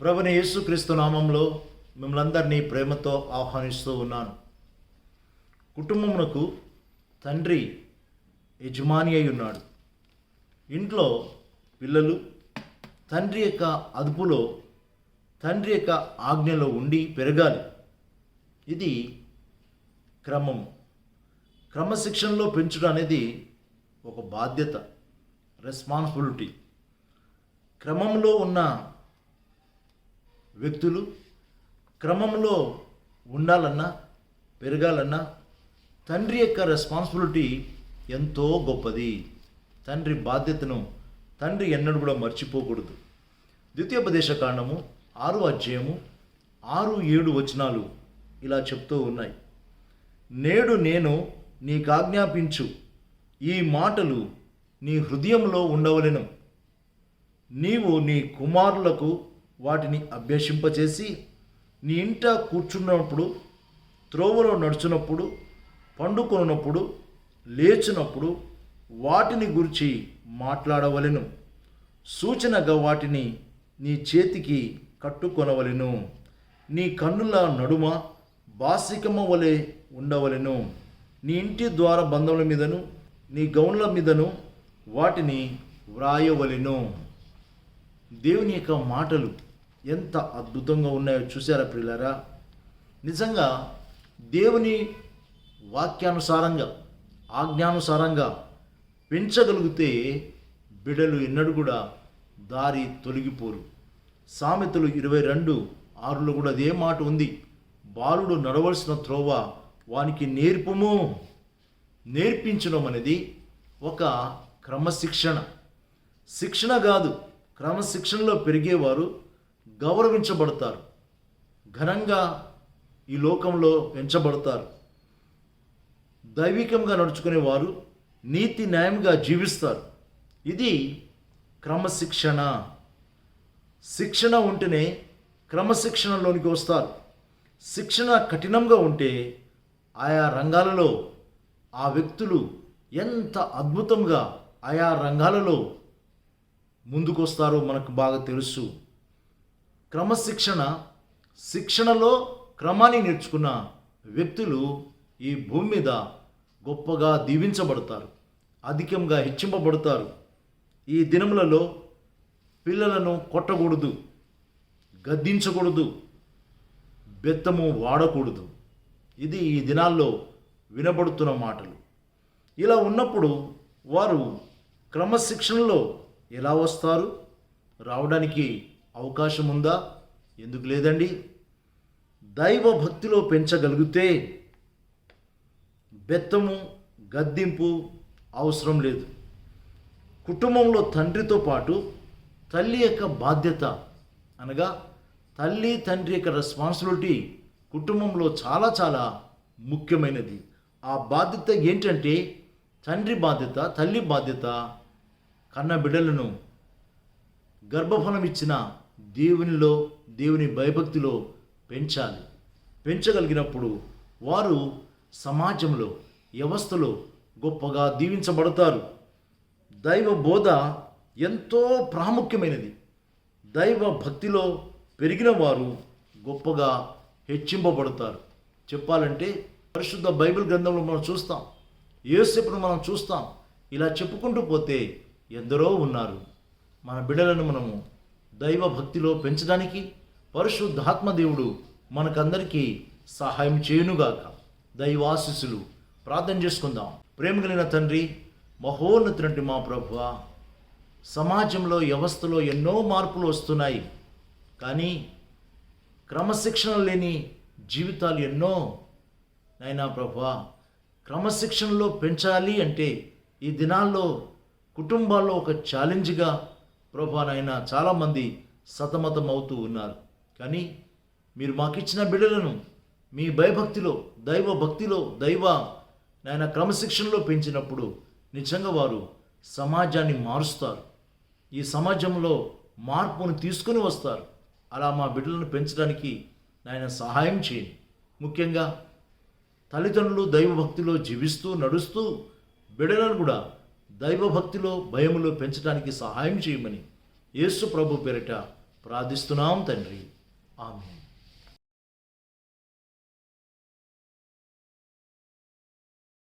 ప్రభుని యేసుక్రీస్తు నామంలో మిమ్మల్ని అందరినీ ప్రేమతో ఆహ్వానిస్తూ ఉన్నాను. కుటుంబమునకు తండ్రి యజమాని అయి ఉన్నాడు. ఇంట్లో పిల్లలు తండ్రి యొక్క అదుపులో, తండ్రి యొక్క ఆజ్ఞలో ఉండి పెరగాలి. ఇది క్రమశిక్షణలో పెంచడం అనేది ఒక బాధ్యత, రెస్పాన్సిబిలిటీ. క్రమంలో ఉన్న వ్యక్తులు క్రమంలో ఉండాలన్నా, పెరగాలన్నా తండ్రి యొక్క రెస్పాన్సిబిలిటీ ఎంతో గొప్పది. తండ్రి బాధ్యతను తండ్రి ఎన్నడూ కూడా మర్చిపోకూడదు. ద్వితీయోపదేశ కాండము 6వ అధ్యాయము 6-7 వచనాలు ఇలా చెప్తూ ఉన్నాయి. నేడు నేను నీకు ఆజ్ఞాపించు ఈ మాటలు నీ హృదయంలో ఉండవలెను. నీవు నీ కుమారులకు వాటిని అభ్యసింపచేసి నీ ఇంట కూర్చున్నప్పుడు, త్రోవలో నడుచున్నప్పుడు, పండుకొనున్నప్పుడు, లేచినప్పుడు వాటిని గురించి మాట్లాడవలెను. సూచనగా వాటిని నీ చేతికి కట్టుకొనవలెను. నీ కన్నుల నడుమ బాసికమ వలె ఉండవలెను. నీ ఇంటి ద్వార బంధముల మీదను నీ గౌన్ల మీదను వాటిని వ్రాయవలెను. దేవుని యొక్క మాటలు ఎంత అద్భుతంగా ఉన్నాయో చూసారా ప్రియులారా? నిజంగా దేవుని వాక్యానుసారంగా, ఆజ్ఞానుసారంగా పెంచగలిగితే బిడ్డలు ఎన్నడూ కూడా దారి తొలగిపోరు. సామెతలు 22:6లో కూడా అదే మాట ఉంది. బాలుడు నడవలసిన త్రోవ వానికి నేర్పుము. నేర్పించడం అనేది ఒక క్రమశిక్షణ. శిక్షణ కాదు, క్రమశిక్షణలో పెరిగేవారు గౌరవించబడతారు, ఘనంగా ఈ లోకంలో పెంచబడతారు. దైవికంగా నడుచుకునేవారు నీతి న్యాయంగా జీవిస్తారు. ఇది క్రమశిక్షణ. శిక్షణ ఉంటేనే క్రమశిక్షణలోనికి వస్తారు. శిక్షణ కఠినంగా ఉంటే ఆయా రంగాలలో ఆ వ్యక్తులు ఎంత అద్భుతంగా ఆయా రంగాలలో ముందుకొస్తారో మనకు బాగా తెలుసు. శిక్షణలో క్రమాన్ని నేర్చుకున్న వ్యక్తులు ఈ భూమి మీద గొప్పగా దీవించబడతారు, అధికంగా హెచ్చింపబడతారు. ఈ దినములలో పిల్లలను కొట్టకూడదు, గద్దించకూడదు, బెత్తము వాడకూడదు. ఇది ఈ దినాల్లో వినబడుతున్న మాటలు. ఇలా ఉన్నప్పుడు వారు క్రమశిక్షణలో ఎలా వస్తారు? రావడానికి అవకాశం ఉందా? ఎందుకు లేదండి? దైవ భక్తిలో పెంచగలిగితే బెత్తము, గద్దింపు అవసరం లేదు. కుటుంబంలో తండ్రితో పాటు తల్లి యొక్క బాధ్యత, అనగా తల్లి తండ్రి యొక్క రెస్పాన్సిబిలిటీ కుటుంబంలో చాలా చాలా ముఖ్యమైనది. ఆ బాధ్యత ఏంటంటే తండ్రి బాధ్యత, తల్లి బాధ్యత కన్న బిడ్డలను గర్భఫలం ఇచ్చిన దేవునిలో, దేవుని భయభక్తిలో పెంచాలి. పెంచగలిగినప్పుడు వారు సమాజంలో, వ్యవస్థలో గొప్పగా దీవించబడతారు. దైవ బోధ ఎంతో ప్రాముఖ్యమైనది. దైవ భక్తిలో పెరిగిన వారు గొప్పగా హెచ్చింపబడతారు. చెప్పాలంటే పరిశుద్ధ బైబిల్ గ్రంథంలో మనం చూస్తాం, యోసేపును మనం చూస్తాం. ఇలా చెప్పుకుంటూ పోతే ఎందరో ఉన్నారు. మన బిడ్డలను మనము దైవ భక్తిలో పెంచడానికి పరిశుద్ధాత్మ దేవుడు మనకందరికీ సహాయం చేయునుగాక. దైవాశీస్సులు ప్రార్థన చేసుకుందాం. ప్రేమ కలిగిన తండ్రి, మహోన్నతునంటి మా ప్రభువా, సమాజంలో, వ్యవస్థలో ఎన్నో మార్పులు వస్తున్నాయి. కానీ క్రమశిక్షణ లేని జీవితాలు ఎన్నో. నైనా ప్రభువా, క్రమశిక్షణలో పెంచాలి అంటే ఈ దినాల్లో కుటుంబాల్లో ఒక ఛాలెంజ్గా ప్రభువా నాయన చాలామంది సతమతం అవుతూ ఉన్నారు. కానీ మీరు మాకిచ్చిన బిడ్డలను మీ భయభక్తిలో, దైవ భక్తిలో, నాయన క్రమశిక్షణలో పెంచినప్పుడు నిజంగా వారు సమాజాన్ని మారుస్తారు. ఈ సమాజంలో మార్పును తీసుకుని వస్తారు. అలా మా బిడ్డలను పెంచడానికి నాయన సహాయం చేయండి. ముఖ్యంగా తల్లిదండ్రులు దైవభక్తిలో జీవిస్తూ నడుస్తూ బిడ్డలను కూడా దైవభక్తిలో, భయములో పెంచడానికి సహాయం చేయమని యేసు ప్రభు పేరిట ప్రార్థిస్తున్నాం తండ్రి. ఆమేన్.